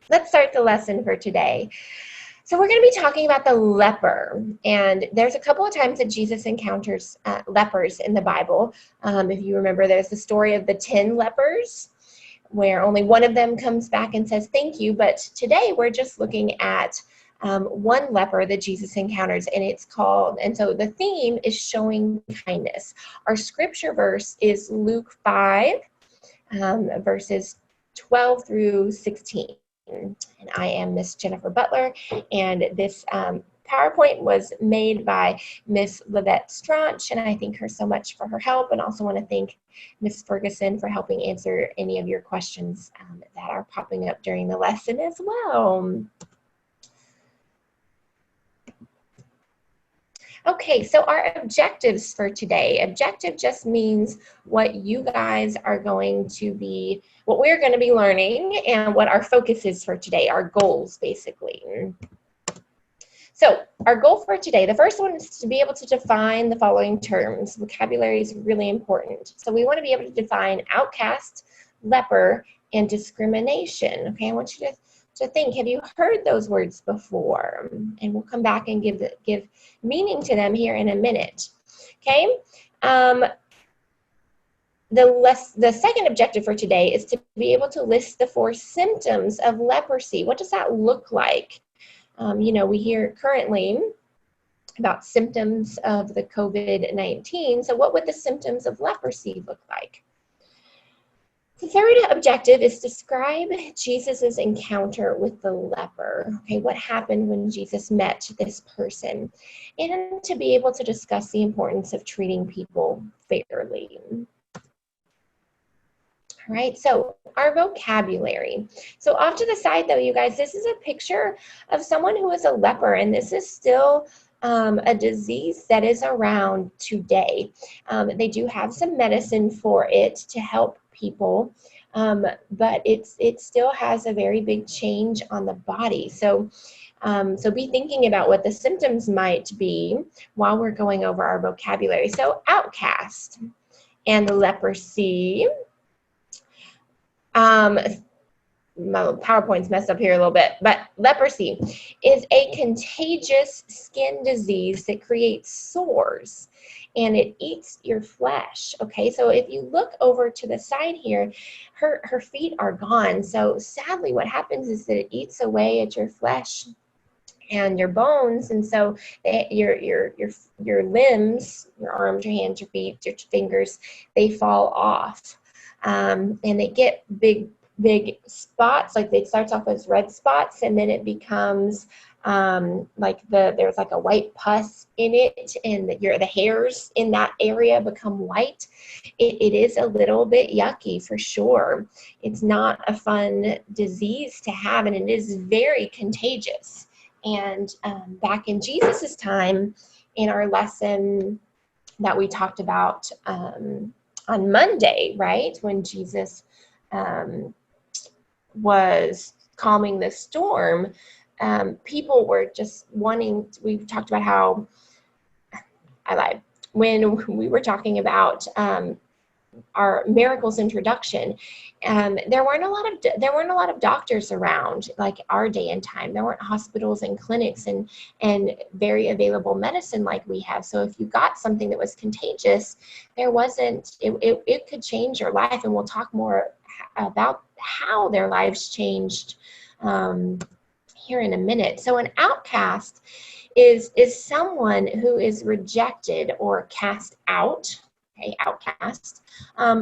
let's start the lesson for today. So we're going to be talking about the leper, and there's a couple of times that Jesus encounters lepers in the Bible. If you remember, there's the story of the 10 lepers, where only one of them comes back and says thank you, but today we're just looking at one leper that Jesus encounters, and it's called, and so the theme is showing kindness. Our scripture verse is Luke 5, verses 12 through 16. And I am Miss Jennifer Butler, and this PowerPoint was made by Miss Livette Straunch, and I thank her so much for her help, and also want to thank Miss Ferguson for helping answer any of your questions that are popping up during the lesson as well. Okay, so our objectives for today. Objective just means what you guys are going to be, what we're going to be learning, and what our focus is for today, our goals basically. So our goal for today, the first one is to be able to define the following terms. Vocabulary is really important. So we want to be able to define outcast, leper, and discrimination. Okay, I want you to think, have you heard those words before? And we'll come back and give meaning to them here in a minute. Okay. The second objective for today is to be able to list the 4 symptoms of leprosy. What does that look like? We hear currently about symptoms of the COVID-19. So what would the symptoms of leprosy look like? The third objective is describe Jesus's encounter with the leper. Okay, what happened when Jesus met this person? And to be able to discuss the importance of treating people fairly. All right, so our vocabulary. So off to the side though, you guys, this is a picture of someone who is a leper, and this is still a disease that is around today. They do have some medicine for it to help people, but it still has a very big change on the body. So be thinking about what the symptoms might be while we're going over our vocabulary. So outcast and leprosy. My PowerPoint's messed up here a little bit, but leprosy is a contagious skin disease that creates sores, and it eats your flesh. Okay, so if you look over to the side here, her feet are gone. So sadly, what happens is that it eats away at your flesh and your bones, and so your limbs, your arms, your hands, your feet, your fingers, they fall off, and they get big spots. Like it starts off as red spots, and then it becomes there's like a white pus in it, and the hairs in that area become white. It is a little bit yucky for sure. It's not a fun disease to have, and it is very contagious. And back in Jesus's time, in our lesson that we talked about on Monday, right, when Jesus was calming the storm, people were just wanting, we talked about how, I lied, when we were talking about our miracles introduction, there weren't a lot of doctors around like our day and time. There weren't hospitals and clinics and very available medicine like we have. So if you got something that was contagious, there wasn't, it could change your life, and we'll talk more about how their lives changed here in a minute. So an outcast is someone who is rejected or cast out, okay, outcast,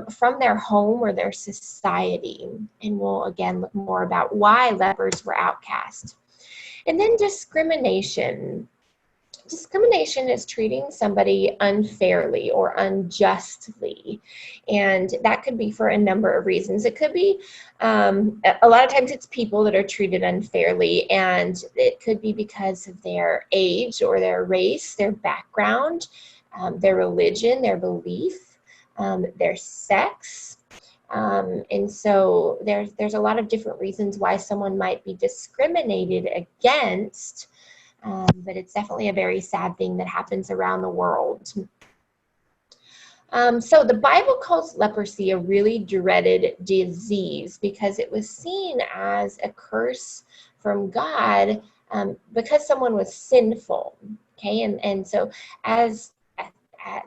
from their home or their society. And we'll again look more about why lepers were outcast. And then discrimination. Discrimination is treating somebody unfairly or unjustly, and that could be for a number of reasons. It could be, a lot of times it's people that are treated unfairly, and it could be because of their age or their race, their background, their religion, their belief, their sex. And so there's a lot of different reasons why someone might be discriminated against. But it's definitely a very sad thing that happens around the world. So the Bible calls leprosy a really dreaded disease because it was seen as a curse from God because someone was sinful. Okay, and so as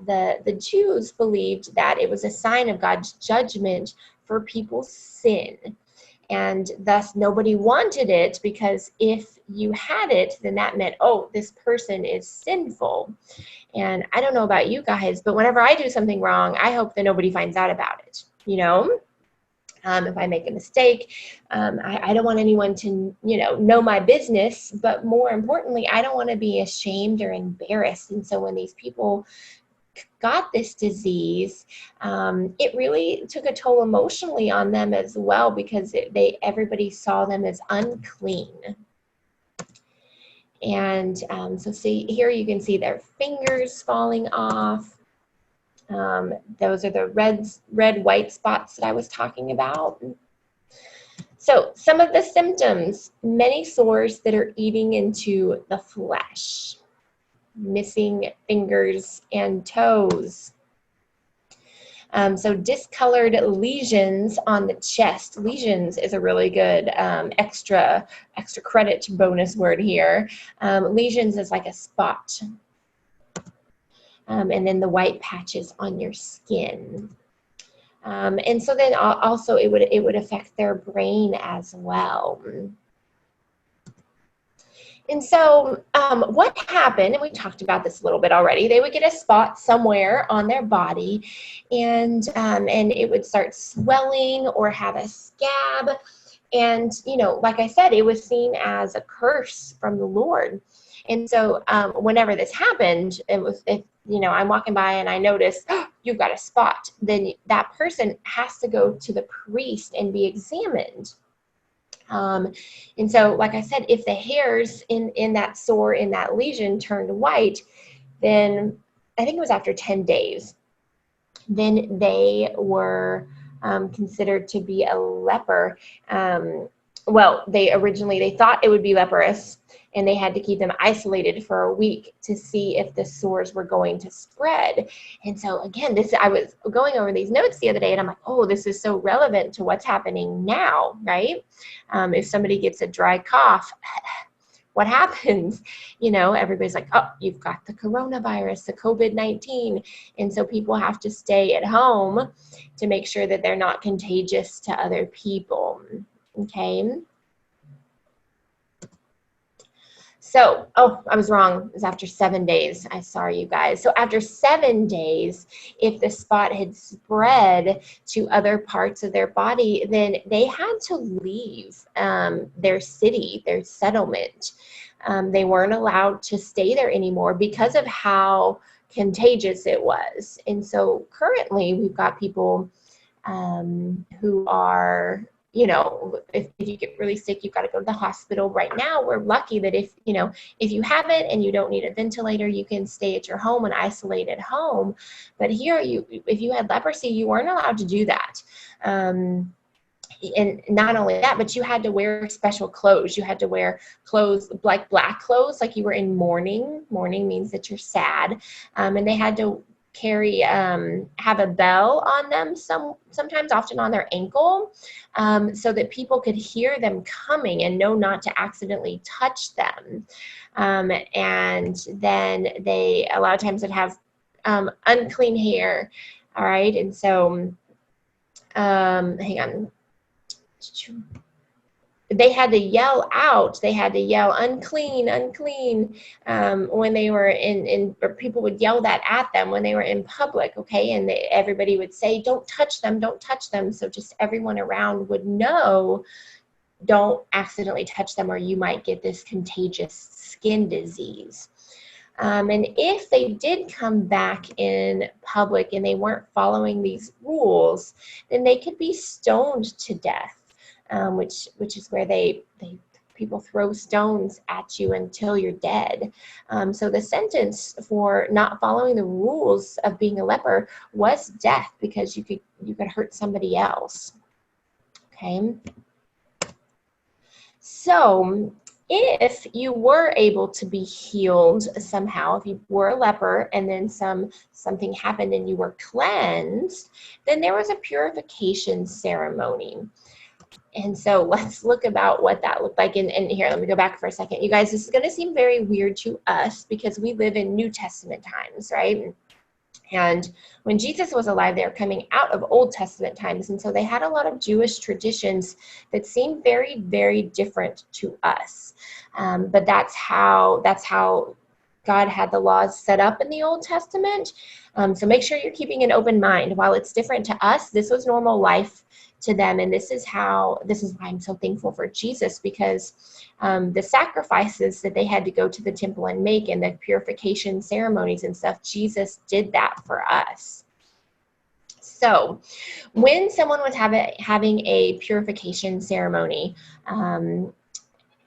the Jews believed that it was a sign of God's judgment for people's sin. And thus nobody wanted it, because if you had it, then that meant, oh, this person is sinful. And I don't know about you guys, but whenever I do something wrong, I hope that nobody finds out about it. You know, if I make a mistake, I don't want anyone to, know my business. But more importantly, I don't want to be ashamed or embarrassed. And so when these people got this disease, it really took a toll emotionally on them as well, because everybody saw them as unclean. And so see here, you can see their fingers falling off. Those are the red white spots that I was talking about. So some of the symptoms: many sores that are eating into the flesh, missing fingers and toes. So discolored lesions on the chest. Lesions is a really good extra credit bonus word here. Lesions is like a spot. And then the white patches on your skin. And so then also it would affect their brain as well. And so what happened, and we talked about this a little bit already, they would get a spot somewhere on their body, and it would start swelling or have a scab. And, like I said, it was seen as a curse from the Lord. And so whenever this happened, if I'm walking by and I notice, oh, you've got a spot, then that person has to go to the priest and be examined. And so, like I said, if the hairs in that sore, in that lesion, turned white, then I think it was after 10 days, then they were considered to be a leper. Well, they thought it would be leprous, and they had to keep them isolated for a week to see if the sores were going to spread. And so again, I was going over these notes the other day, and I'm like, oh, this is so relevant to what's happening now, right? If somebody gets a dry cough, what happens? Everybody's like, oh, you've got the coronavirus, the COVID-19. And so people have to stay at home to make sure that they're not contagious to other people. Okay. So, I was wrong. It was after 7 days. I'm sorry, you guys. So after 7 days, if the spot had spread to other parts of their body, then they had to leave their city, their settlement. They weren't allowed to stay there anymore because of how contagious it was. And so currently we've got people who are, if you get really sick, you've got to go to the hospital. Right now, we're lucky that if you have it and you don't need a ventilator, you can stay at your home and isolate at home. But here, if you had leprosy, you weren't allowed to do that. And not only that, but you had to wear special clothes. You had to wear clothes like black clothes, like you were in mourning. Mourning means that you're sad. And they had to have a bell on them, sometimes often on their ankle, so that people could hear them coming and know not to accidentally touch them. And then they, a lot of times, would have unclean hair. All right. And so, hang on. They had to yell out. They had to yell, unclean, unclean, when they were or people would yell that at them when they were in public, okay? And everybody would say, don't touch them, don't touch them. So just everyone around would know, don't accidentally touch them, or you might get this contagious skin disease. And if they did come back in public and they weren't following these rules, then they could be stoned to death. Which is where people throw stones at you until you're dead. So the sentence for not following the rules of being a leper was death, because you could hurt somebody else. Okay. So if you were able to be healed somehow, if you were a leper and then something happened and you were cleansed, then there was a purification ceremony. And so let's look about what that looked like. And here, let me go back for a second. You guys, this is going to seem very weird to us because we live in New Testament times, right? And when Jesus was alive, they were coming out of Old Testament times. And so they had a lot of Jewish traditions that seem very, very different to us. But that's how God had the laws set up in the Old Testament. So make sure you're keeping an open mind. While it's different to us, this was normal life to them. And this is why I'm so thankful for Jesus, because the sacrifices that they had to go to the temple and make, and the purification ceremonies and stuff, Jesus did that for us. So when someone was having a purification ceremony,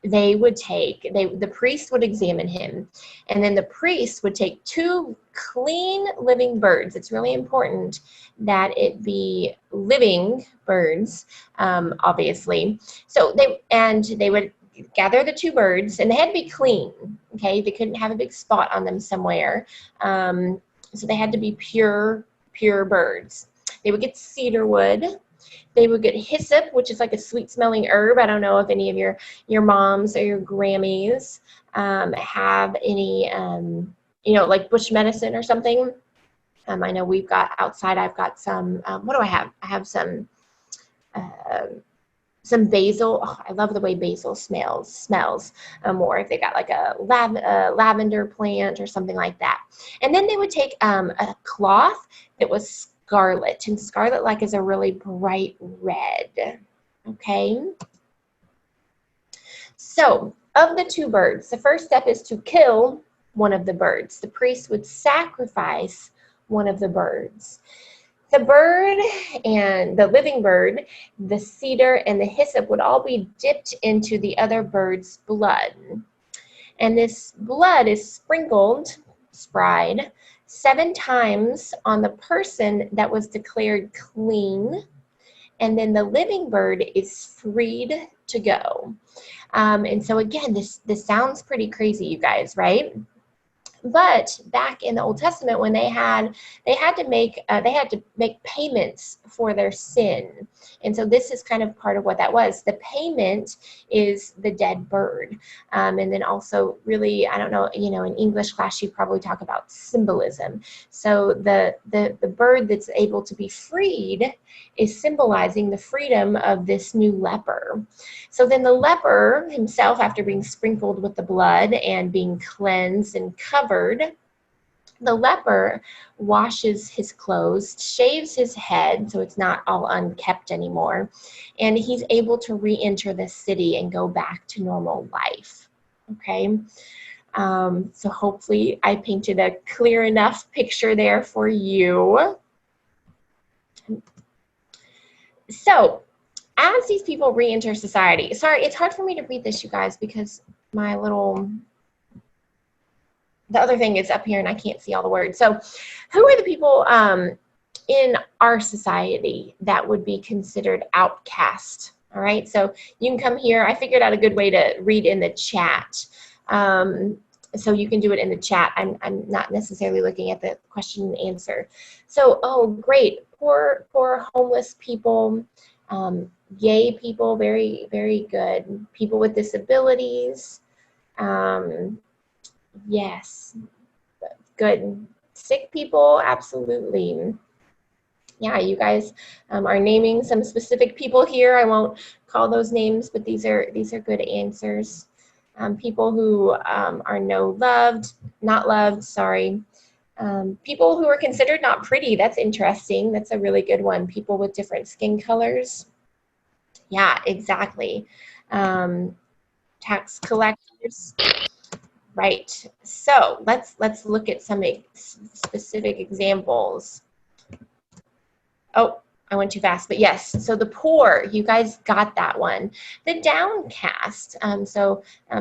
the priest would examine him, and then the priest would take 2 clean living birds. It's really important that it be living birds, obviously. So they would gather the 2 birds, and they had to be clean. Okay, they couldn't have a big spot on them somewhere. So they had to be pure birds. They would get cedar wood. They would get hyssop, which is like a sweet-smelling herb. I don't know if any of your moms or your Grammies have any, like bush medicine or something. I know we've got outside. I've got some. What do I have? I have some basil. Oh, I love the way basil smells. Or if they got like a lavender plant or something like that. And then they would take a cloth that was scarlet, and scarlet like is a really bright red. Okay, so of the 2 birds, the first step is to kill one of the birds. The priest would sacrifice one of the birds. The bird and the living bird, the cedar and the hyssop would all be dipped into the other bird's blood, and this blood is sprinkled 7 times on the person that was declared clean, and then the living bird is freed to go. And so again, this sounds pretty crazy, you guys, right? But back in the Old Testament, when they had to make payments for their sin, and so this is kind of part of what that was. The payment is the dead bird, and then also, really, I don't know, in English class you probably talk about symbolism. So the bird that's able to be freed is symbolizing the freedom of this new leper. So then the leper himself, after being sprinkled with the blood and being cleansed and covered, the leper washes his clothes, shaves his head so it's not all unkept anymore, and he's able to re-enter the city and go back to normal life. Okay, so hopefully I painted a clear enough picture there for you. So as these people re-enter society, sorry, it's hard for me to read this, you guys, because the other thing is up here and I can't see all the words. So who are the people in our society that would be considered outcast? All right, so you can come here. I figured out a good way to read in the chat. So you can do it in the chat. I'm not necessarily looking at the question and answer. So, oh, great. Poor homeless people, gay people, very, very good. People with disabilities. Yes, good. Sick people, absolutely. Yeah, you guys are naming some specific people here. I won't call those names, but these are good answers. People who are not loved, sorry. People who are considered not pretty, that's interesting. That's a really good one. People with different skin colors. Yeah, exactly. Tax collectors. Right. So let's look at some specific examples. Oh, I went too fast, but yes. So the poor, you guys got that one. The downcast,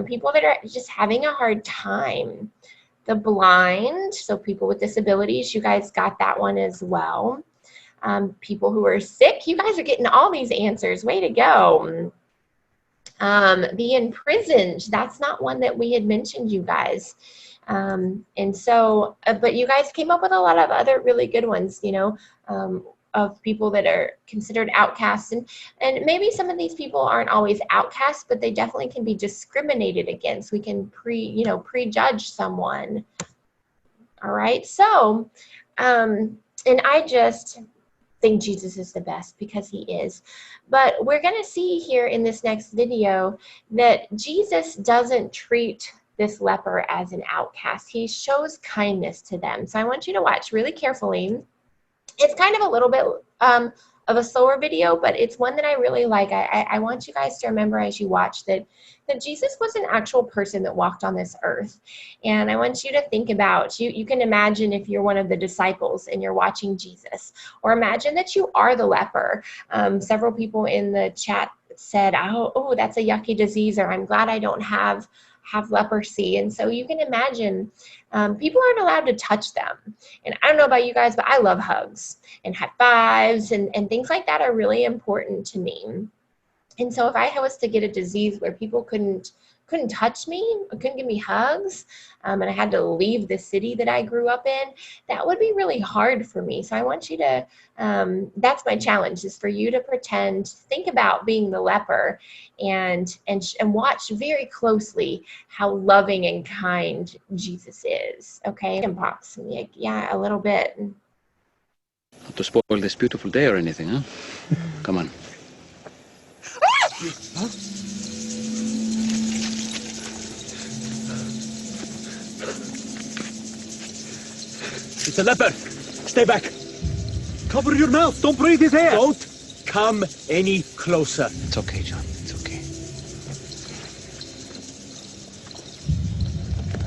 people that are just having a hard time. The blind, so people with disabilities, you guys got that one as well. People who are sick, you guys are getting all these answers. Way to go. Be imprisoned. That's not one that we had mentioned, you guys. And so, but you guys came up with a lot of other really good ones, you know, of people that are considered outcasts. And maybe some of these people aren't always outcasts, but they definitely can be discriminated against. We can prejudge someone. All right. So, and I just think Jesus is the best because he is. But we're going to see here in this next video that Jesus doesn't treat this leper as an outcast. He shows kindness to them. So I want you to watch really carefully. It's kind of a little bit of a slower video, but it's one that I really like. I want you guys to remember as you watch that Jesus was an actual person that walked on this earth. And I want you to think about, you can imagine if you're one of the disciples and you're watching Jesus, or imagine that you are the leper. Several people in the chat said, oh, that's a yucky disease, or I'm glad I don't have leprosy. And so you can imagine people aren't allowed to touch them. And I don't know about you guys, but I love hugs and high fives and things like that are really important to me. And so if I was to get a disease where people couldn't touch me, couldn't give me hugs, and I had to leave the city that I grew up in, that would be really hard for me. So I want you to, that's my challenge, is for you to think about being the leper and watch very closely how loving and kind Jesus is. Okay, chickenpox, yeah, a little bit. Not to spoil this beautiful day or anything, huh? Come on. Huh? It's a leper. Stay back. Cover your mouth. Don't breathe his air. Don't come any closer. It's okay, John. It's okay.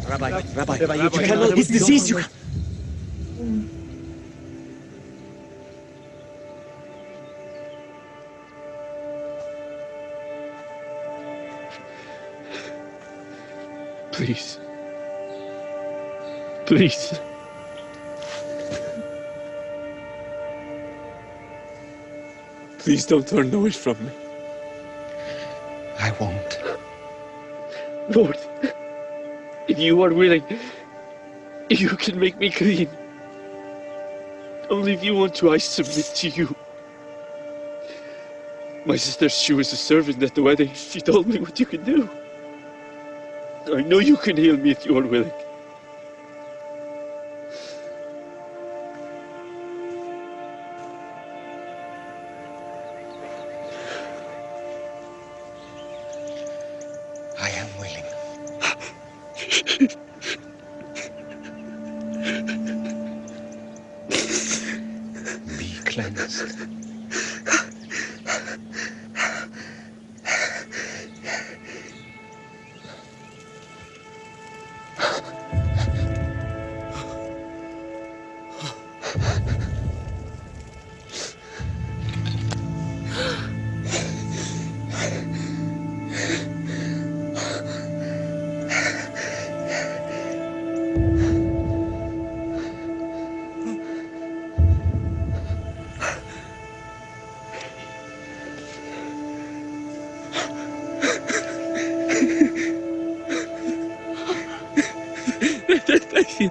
Rabbi, you cannot. His disease. Please. Please. Please don't turn away from me. I won't. Lord, if you are willing, you can make me clean. Only if you want to, I submit to you. My sister, she was a servant at the wedding. She told me what you could do. I know you can heal me if you are willing. I am willing. Be cleansed.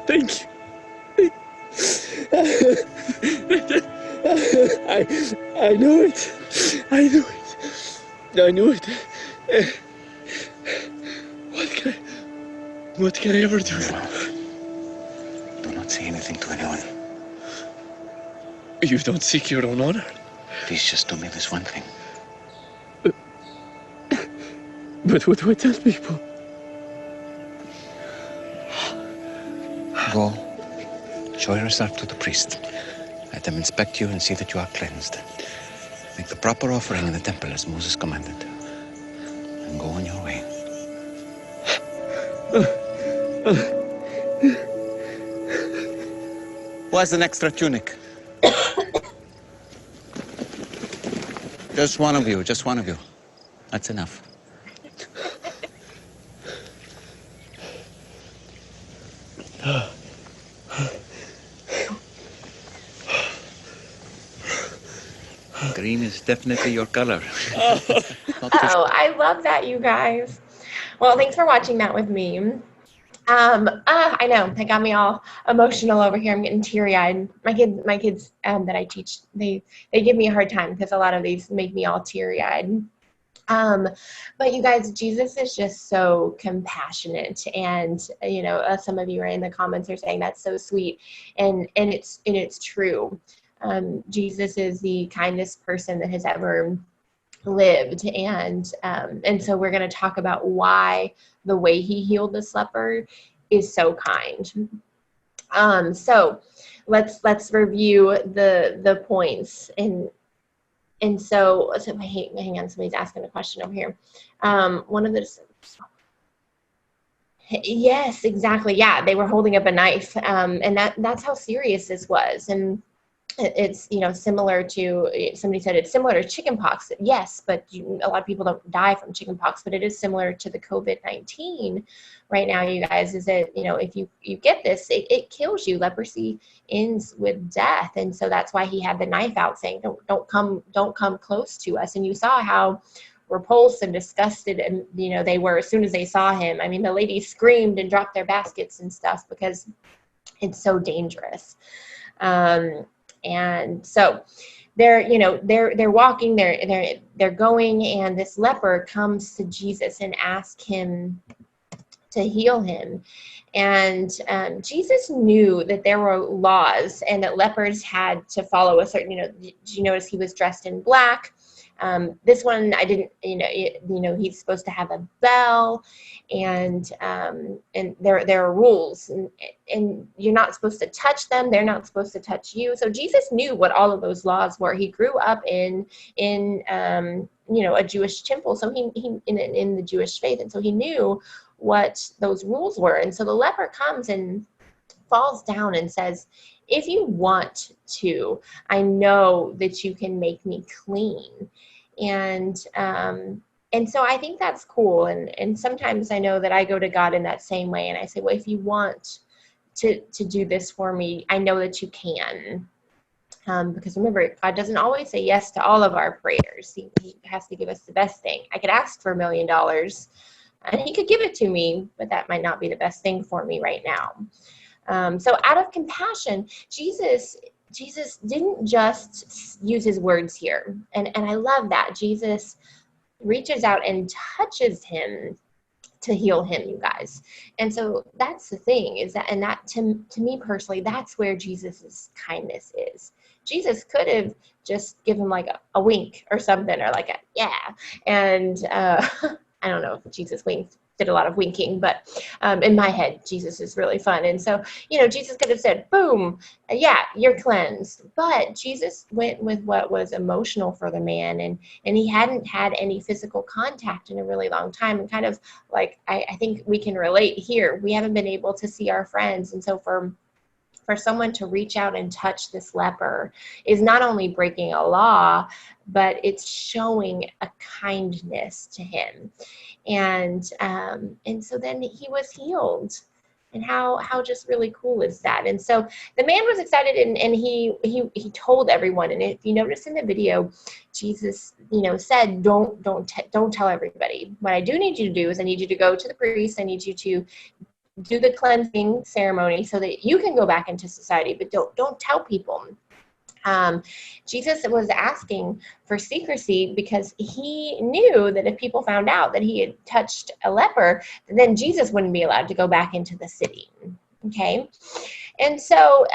Thank you. I knew it. I knew it. I knew it. What can I ever do? Do not say anything to anyone. You don't seek your own honor? Please just do me this one thing. But what do I tell people? Go, show yourself to the priest. Let them inspect you and see that you are cleansed. Make the proper offering in the temple as Moses commanded. And go on your way. Who has an extra tunic? Just one of you, just one of you. That's enough. Green is definitely your color. Oh, I love that, you guys. Well, thanks for watching that with me. I know that got me all emotional over here. I'm getting teary-eyed. My kids that I teach, they give me a hard time because a lot of these make me all teary-eyed. But you guys, Jesus is just so compassionate, and some of you are in the comments are saying that's so sweet, and it's true. Jesus is the kindest person that has ever lived, and so we're going to talk about why the way he healed this leper is so kind. So let's review the points, and so hang on, somebody's asking a question over here. One of the Yes, exactly. Yeah, they were holding up a knife, and that's how serious this was. And it's similar to, somebody said it's similar to chickenpox. Yes, but a lot of people don't die from chickenpox, but it is similar to the COVID-19 right now, you guys. Is that if you get this, it kills you. Leprosy ends with death, and so that's why he had the knife out, saying don't come close to us. And you saw how repulsed and disgusted and they were as soon as they saw him. I mean, the ladies screamed and dropped their baskets and stuff because it's so dangerous. And so they're walking, they're going, and this leper comes to Jesus and asks him to heal him. And Jesus knew that there were laws and that lepers had to follow a certain, did you notice he was dressed in black? This one, I didn't, he's supposed to have a bell, and there are rules, and you're not supposed to touch them. They're not supposed to touch you. So Jesus knew what all of those laws were. He grew up in a Jewish temple, so he in the Jewish faith, and so he knew what those rules were. And so the leper comes and falls down and says, if you want to, I know that you can make me clean. And so I think that's cool. And sometimes I know that I go to God in that same way, and I say, well, if you want to do this for me, I know that you can. Because remember, God doesn't always say yes to all of our prayers. He has to give us the best thing. I could ask for $1 million and he could give it to me, but that might not be the best thing for me right now. So out of compassion, Jesus didn't just use his words here. And I love that. Jesus reaches out and touches him to heal him, you guys. And so that's the thing, is that, and that to me personally, that's where Jesus's kindness is. Jesus could have just given like a wink or something, or like a yeah. And I don't know if Jesus did a lot of winking, but in my head, Jesus is really fun. And so, Jesus could have said, boom, yeah, you're cleansed. But Jesus went with what was emotional for the man, and he hadn't had any physical contact in a really long time. And kind of like, I think we can relate here. We haven't been able to see our friends. And so for someone to reach out and touch this leper is not only breaking a law, but it's showing a kindness to him. And so then he was healed. And how just really cool is that? And so the man was excited, and he told everyone. And if you notice in the video, Jesus, said, don't tell everybody. What I do need you to do is I need you to go to the priest. I need you to do the cleansing ceremony so that you can go back into society, but don't tell people. Jesus was asking for secrecy because he knew that if people found out that he had touched a leper, then Jesus wouldn't be allowed to go back into the city. Okay. And so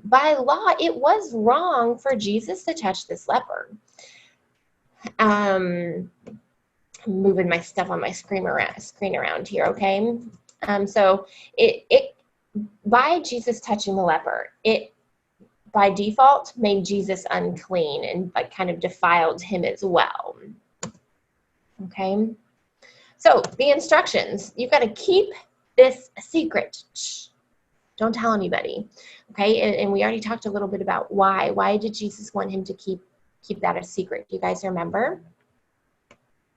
by law, it was wrong for Jesus to touch this leper. I'm moving my stuff on my screen around here. Okay. So it by Jesus touching the leper, it by default made Jesus unclean and like kind of defiled him as well. Okay. So the instructions, you've got to keep this a secret. Shh. Don't tell anybody. Okay. And we already talked a little bit about why. Why did Jesus want him to keep that a secret? Do you guys remember?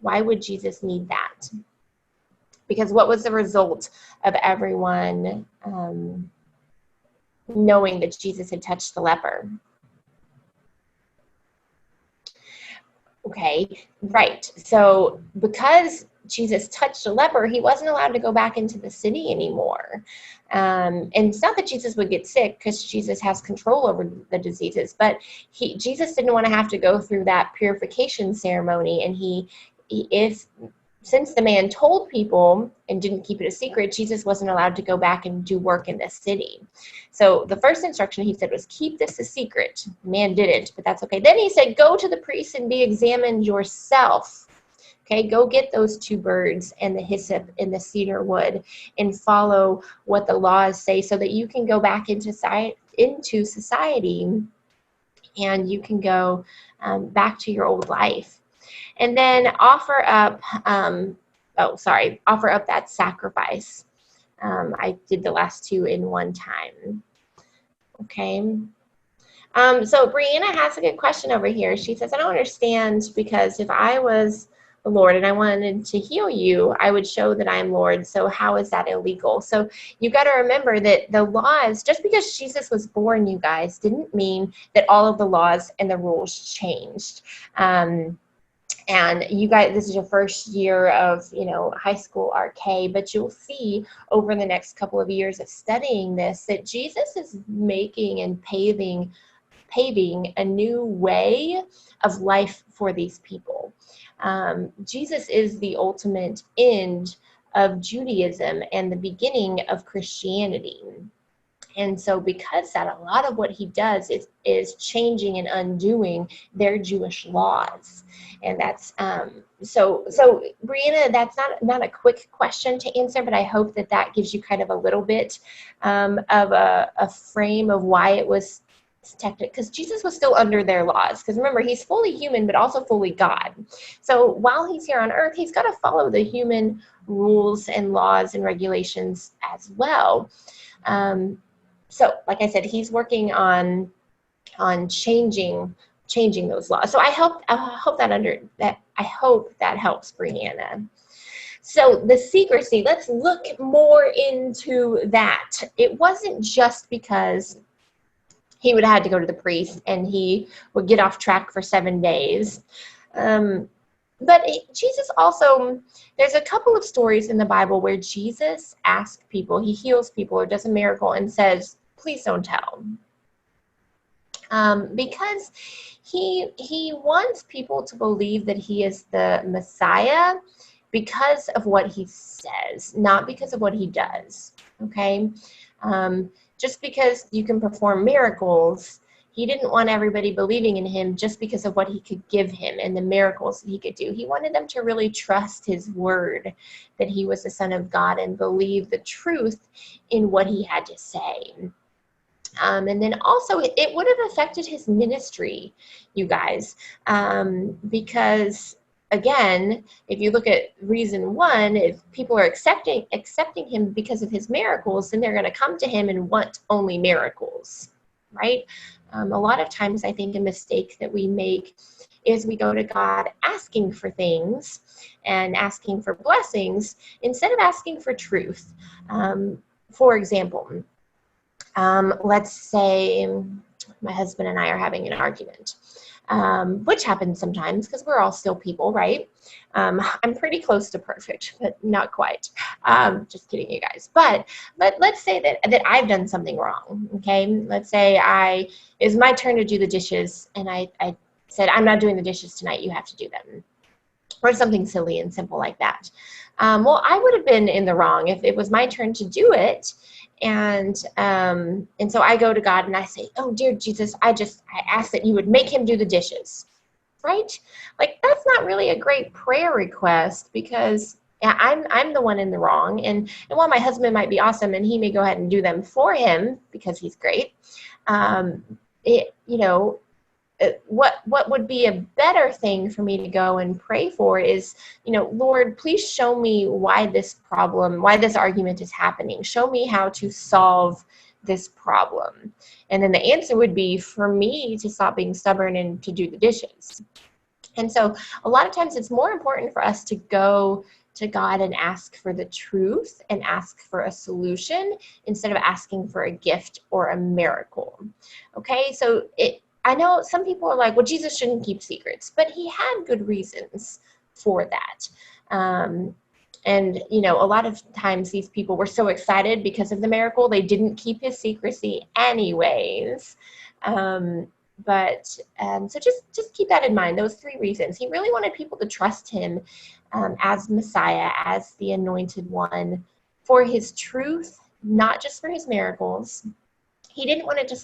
Why would Jesus need that? Because what was the result of everyone knowing that Jesus had touched the leper? Okay, right. So because Jesus touched a leper, he wasn't allowed to go back into the city anymore. And it's not that Jesus would get sick, because Jesus has control over the diseases, but Jesus didn't want to have to go through that purification ceremony. And if since the man told people and didn't keep it a secret, Jesus wasn't allowed to go back and do work in the city. So the first instruction he said was, keep this a secret. The man didn't, but that's okay. Then he said, go to the priest and be examined yourself. Okay, go get those 2 birds and the hyssop and the cedar wood and follow what the laws say, so that you can go back into society, and you can go back to your old life. And then offer up that sacrifice. I did the last 2 in one time. Okay. So Brianna has a good question over here. She says, I don't understand, because if I was the Lord and I wanted to heal you, I would show that I am Lord. So how is that illegal? So you got to remember that the laws, just because Jesus was born, you guys, didn't mean that all of the laws and the rules changed. And you guys, this is your first year of, high school RK, but you'll see over the next couple of years of studying this, that Jesus is making and paving a new way of life for these people. Jesus is the ultimate end of Judaism and the beginning of Christianity. And so because that, a lot of what he does is changing and undoing their Jewish laws. And that's so Brianna, that's not a quick question to answer, but I hope that gives you kind of a little bit of a frame of why it was technically, because Jesus was still under their laws. Because remember, he's fully human, but also fully God. So while he's here on earth, he's got to follow the human rules and laws and regulations as well. So like I said, he's working on changing those laws. So I hope that helps, Brianna. So the secrecy, let's look more into that. It wasn't just because he would have had to go to the priest and he would get off track for 7 days. But Jesus also, there's a couple of stories in the Bible where Jesus asks people, he heals people or does a miracle and says, please don't tell. Because he wants people to believe that he is the Messiah because of what he says, not because of what he does, okay? Just because you can perform miracles, he didn't want everybody believing in him just because of what he could give him and the miracles that he could do. He wanted them to really trust his word, that he was the Son of God, and believe the truth in what he had to say. And then also it would have affected his ministry, you guys, because again, if you look at reason 1, if people are accepting him because of his miracles, then they're going to come to him and want only miracles, right? A lot of times I think a mistake that we make is we go to God asking for things and asking for blessings instead of asking for truth. For example, let's say my husband and I are having an argument, which happens sometimes because we're all still people, right? I'm pretty close to perfect, but not quite. Just kidding, you guys. But let's say that I've done something wrong, okay? Let's say it's my turn to do the dishes, and I said, I'm not doing the dishes tonight, you have to do them. Or something silly and simple like that. Well, I would have been in the wrong if it was my turn to do it. And so I go to God and I say, oh, dear Jesus, I ask that you would make him do the dishes, right? Like, that's not really a great prayer request, because I'm the one in the wrong. And while my husband might be awesome and he may go ahead and do them for him because he's great, what would be a better thing for me to go and pray for is, Lord, please show me why this argument is happening. Show me how to solve this problem. And then the answer would be for me to stop being stubborn and to do the dishes. And so a lot of times it's more important for us to go to God and ask for the truth and ask for a solution instead of asking for a gift or a miracle. Okay, so I know some people are like, well, Jesus shouldn't keep secrets, but he had good reasons for that. And, you know, a lot of times these people were so excited because of the miracle, they didn't keep his secrecy anyways. So just keep that in mind, those 3 reasons. He really wanted people to trust him as Messiah, as the anointed one, for his truth, not just for his miracles. He didn't want it to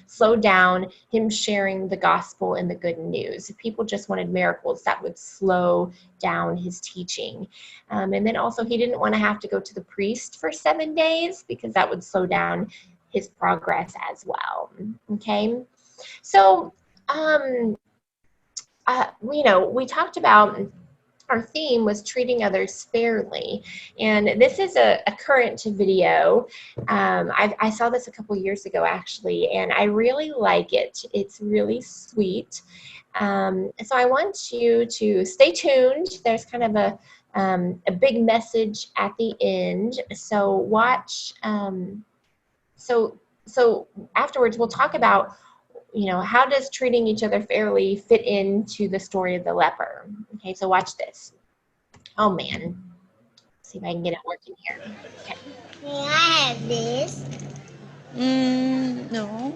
slow down him sharing the gospel and the good news. If people just wanted miracles, that would slow down his teaching. And then also he didn't want to have to go to the priest for 7 days because that would slow down his progress as well. Okay, so you know, we talked about our theme was treating others fairly. And this is a current video. I saw this a couple years ago, actually, and I really like it. It's really sweet. So I want you to stay tuned. There's kind of a big message at the end. So watch. So afterwards, we'll talk about, you know, how does treating each other fairly fit into the story of the leper? Okay, so watch this. Oh man, let's see if I can get it working here. Okay. May I have this? No.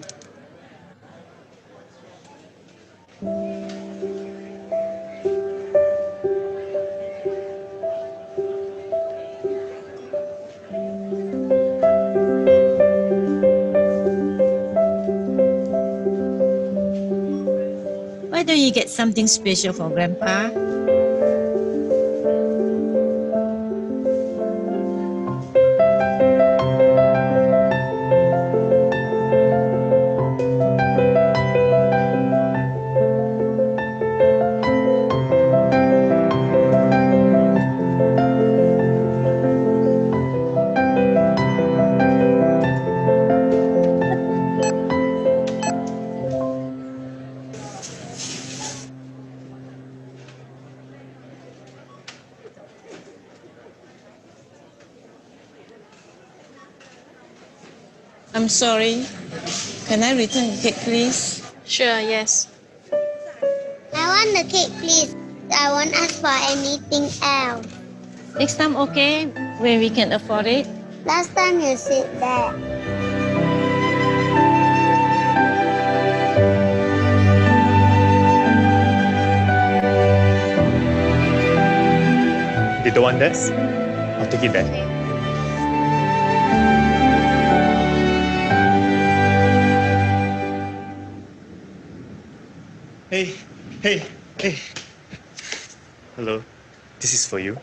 Why don't you get something special for Grandpa? I'm sorry. Can I return the cake, please? Sure, yes. I want the cake, please. I won't ask for anything else. Next time, okay? When we can afford it. Last time you said that. You don't want this? I'll take it back. Hey. Hello, this is for you.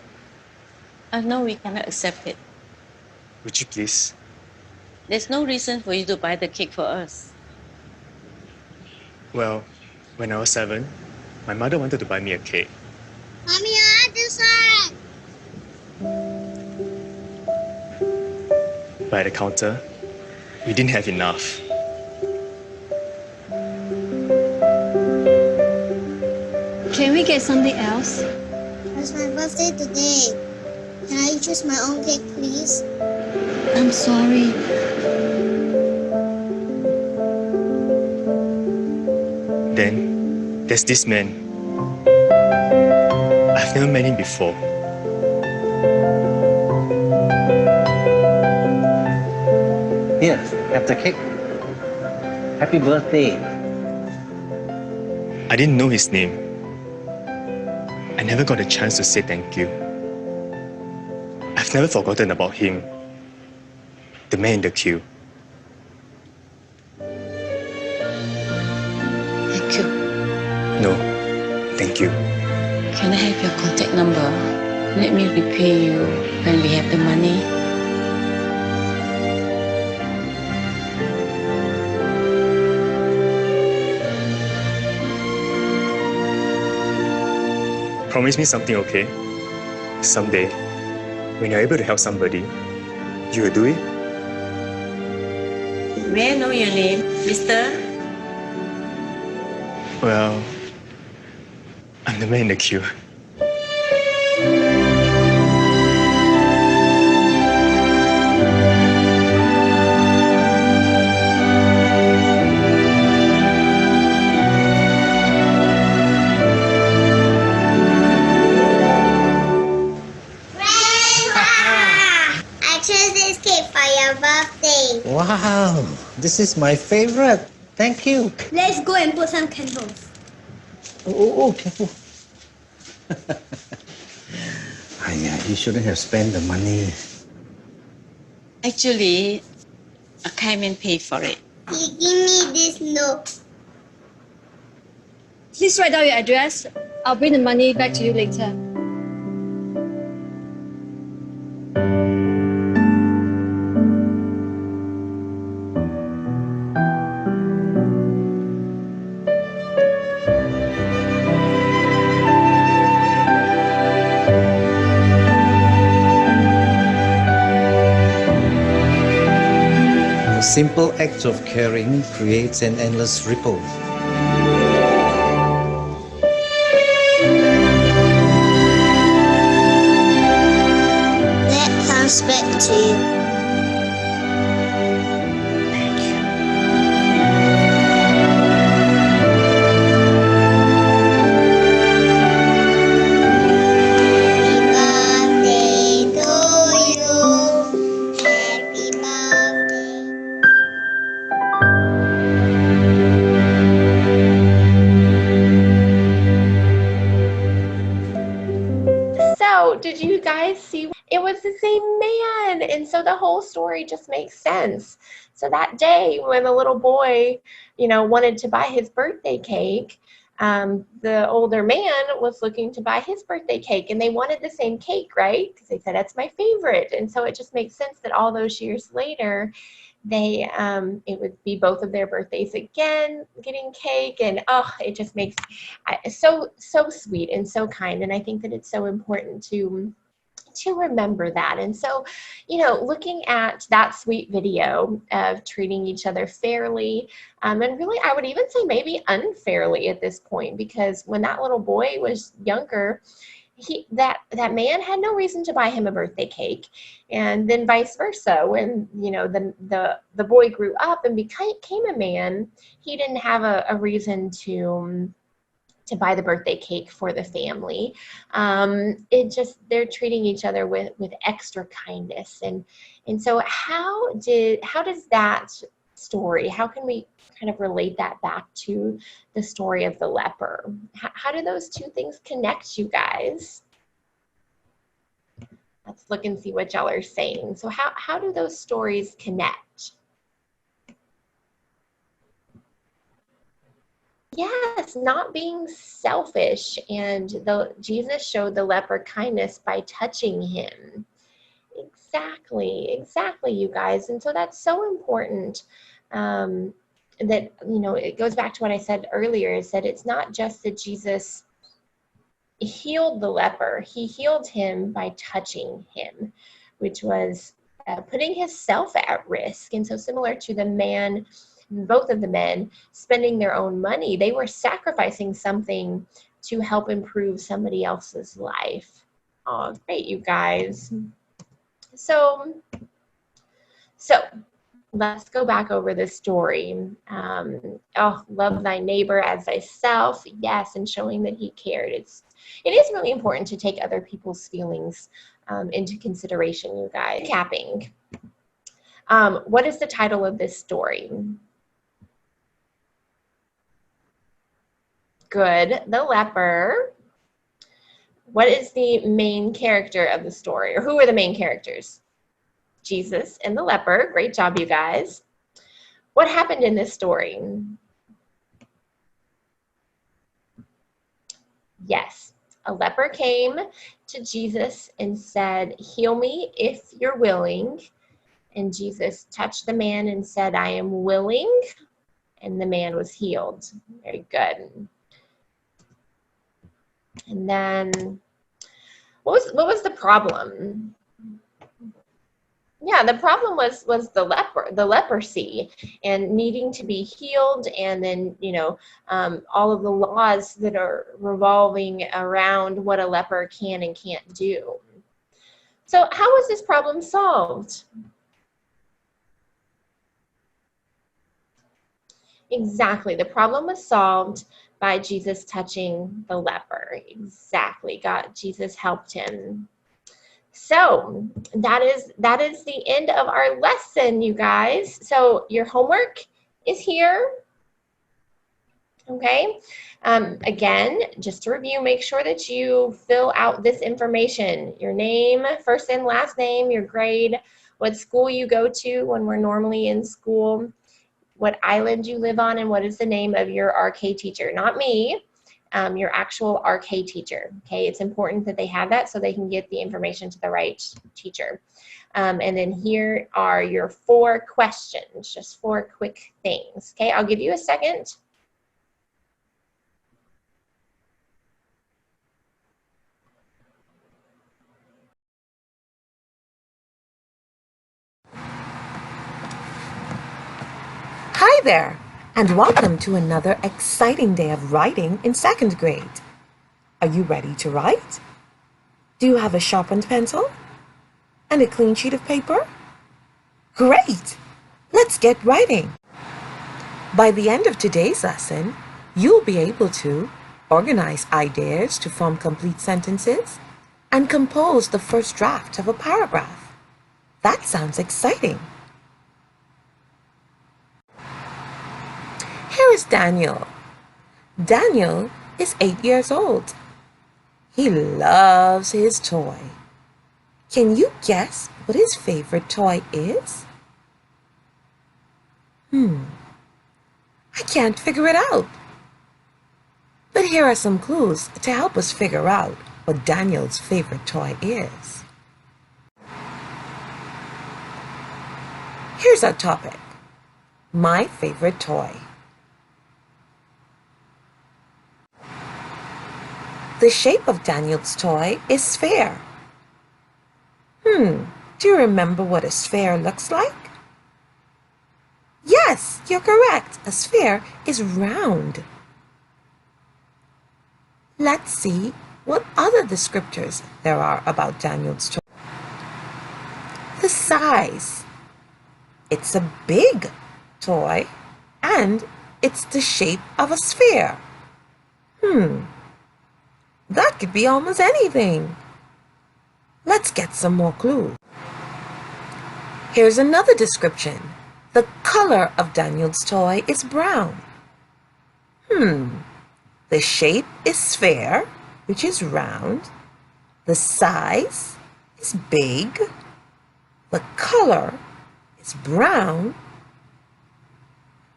No, we cannot accept it. Would you please? There's no reason for you to buy the cake for us. Well, when I was 7, my mother wanted to buy me a cake. Mommy, I want this one. But at the counter, we didn't have enough. Can we get something else? It's my birthday today. Can I choose my own cake, please? I'm sorry. Then, there's this man. I've never met him before. Here, have the cake. Happy birthday. I didn't know his name. I never got a chance to say thank you. I've never forgotten about him. The man in the queue. Thank you. No, thank you. Can I have your contact number? Let me repay you when we have the money. Promise me something, okay? Someday, when you're able to help somebody, you will do it? May I know your name, mister? Well, I'm the man in the queue. Wow, this is my favorite. Thank you. Let's go and put some candles. Oh, careful. Aya, you shouldn't have spent the money. Actually, I came and paid for it. He give me this note. Please write down your address. I'll bring the money back to you later. A simple act of caring creates an endless ripple. That comes back to you. Happy birthday to you. Happy birthday. So, did you guys see? It was the same man. And so the whole story just makes sense. So that day when the little boy, wanted to buy his birthday cake, the older man was looking to buy his birthday cake, and they wanted the same cake, right? Because they said, that's my favorite. And so it just makes sense that all those years later, it would be both of their birthdays again, getting cake, and it just makes so sweet and so kind. And I think that it's so important to remember that. And so, looking at that sweet video of treating each other fairly, and really, I would even say maybe unfairly at this point, because when that little boy was younger, that man had no reason to buy him a birthday cake, and then vice versa. When the boy grew up and became a man, he didn't have a reason to buy the birthday cake for the family. They're treating each other with extra kindness. And so how does that story, how can we kind of relate that back to the story of the leper? How do those two things connect, you guys? Let's look and see what y'all are saying. So how do those stories connect? Yes, not being selfish, and Jesus showed the leper kindness by touching him. Exactly, you guys. And so that's so important. That it goes back to what I said earlier, is that it's not just that Jesus healed the leper; he healed him by touching him, which was putting himself at risk. And so similar to the man, both of the men spending their own money, they were sacrificing something to help improve somebody else's life. Oh, great, you guys. So let's go back over this story. Love thy neighbor as thyself. Yes, and showing that he cared. It is really important to take other people's feelings into consideration, you guys. Capping. What is the title of this story? Good, the leper. What is the main character of the story? Or who are the main characters? Jesus and the leper. Great job, you guys. What happened in this story? Yes, a leper came to Jesus and said, heal me if you're willing. And Jesus touched the man and said, I am willing. And the man was healed. Very good. And then, what was the problem? Yeah, the problem was the leprosy, and needing to be healed, and then all of the laws that are revolving around what a leper can and can't do. So how was this problem solved? Exactly, the problem was solved by Jesus touching the leper. Exactly, Jesus helped him. So that is the end of our lesson, you guys. So your homework is here. Okay. Again, just to review, make sure that you fill out this information: your name, first and last name, your grade, what school you go to when we're normally in school, what island you live on, and what is the name of your RK teacher. Not me, your actual RK teacher. Okay, it's important that they have that so they can get the information to the right teacher. And then here are your 4 questions, just 4 quick things. Okay, I'll give you a second. Hi there, and welcome to another exciting day of writing in 2nd grade. Are you ready to write? Do you have a sharpened pencil? And a clean sheet of paper? Great! Let's get writing. By the end of today's lesson, you'll be able to organize ideas to form complete sentences and compose the first draft of a paragraph. That sounds exciting. Here is Daniel. Daniel is 8 years old. He loves his toy. Can you guess what his favorite toy is? I can't figure it out. But here are some clues to help us figure out what Daniel's favorite toy is. Here's our topic: my favorite toy. The shape of Daniel's toy is sphere. Do you remember what a sphere looks like? Yes, you're correct. A sphere is round. Let's see what other descriptors there are about Daniel's toy. The size. It's a big toy and it's the shape of a sphere. That could be almost anything. Let's get some more clues. Here's another description. The color of Daniel's toy is brown. The shape is sphere, which is round. The size is big. The color is brown.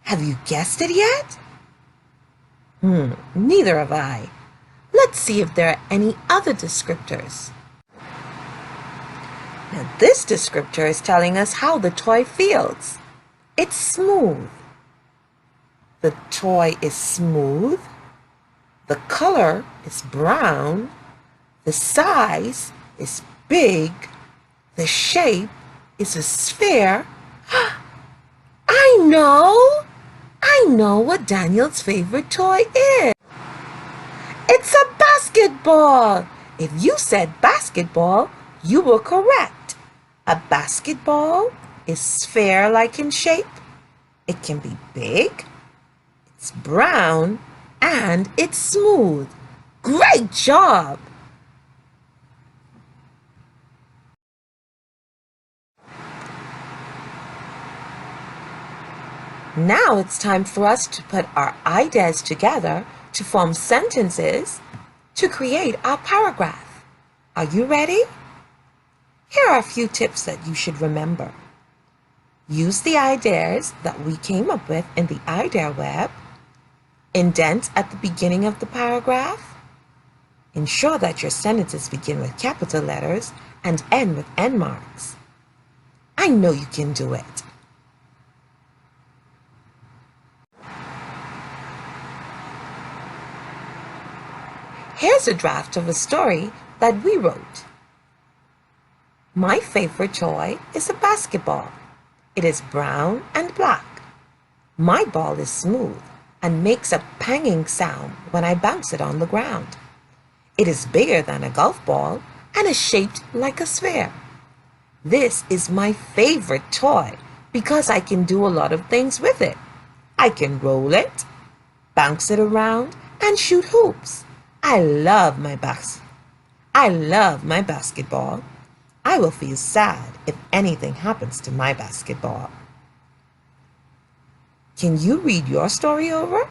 Have you guessed it yet? Neither have I. Let's see if there are any other descriptors. Now, this descriptor is telling us how the toy feels. It's smooth. The toy is smooth. The color is brown. The size is big. The shape is a sphere. I know what Daniel's favorite toy is. It's a basketball. If you said basketball, you were correct. A basketball is sphere-like in shape. It can be big, it's brown, and it's smooth. Great job! Now it's time for us to put our ideas together to form sentences to create our paragraph. Are you ready? Here are a few tips that you should remember. Use the ideas that we came up with in the idea web. Indent at the beginning of the paragraph. Ensure that your sentences begin with capital letters and end with end marks. I know you can do it. Here's a draft of a story that we wrote. My favorite toy is a basketball. It is brown and black. My ball is smooth and makes a panging sound when I bounce it on the ground. It is bigger than a golf ball and is shaped like a sphere. This is my favorite toy because I can do a lot of things with it. I can roll it, bounce it around, and shoot hoops. I love my basketball. I will feel sad if anything happens to my basketball. Can you read your story over?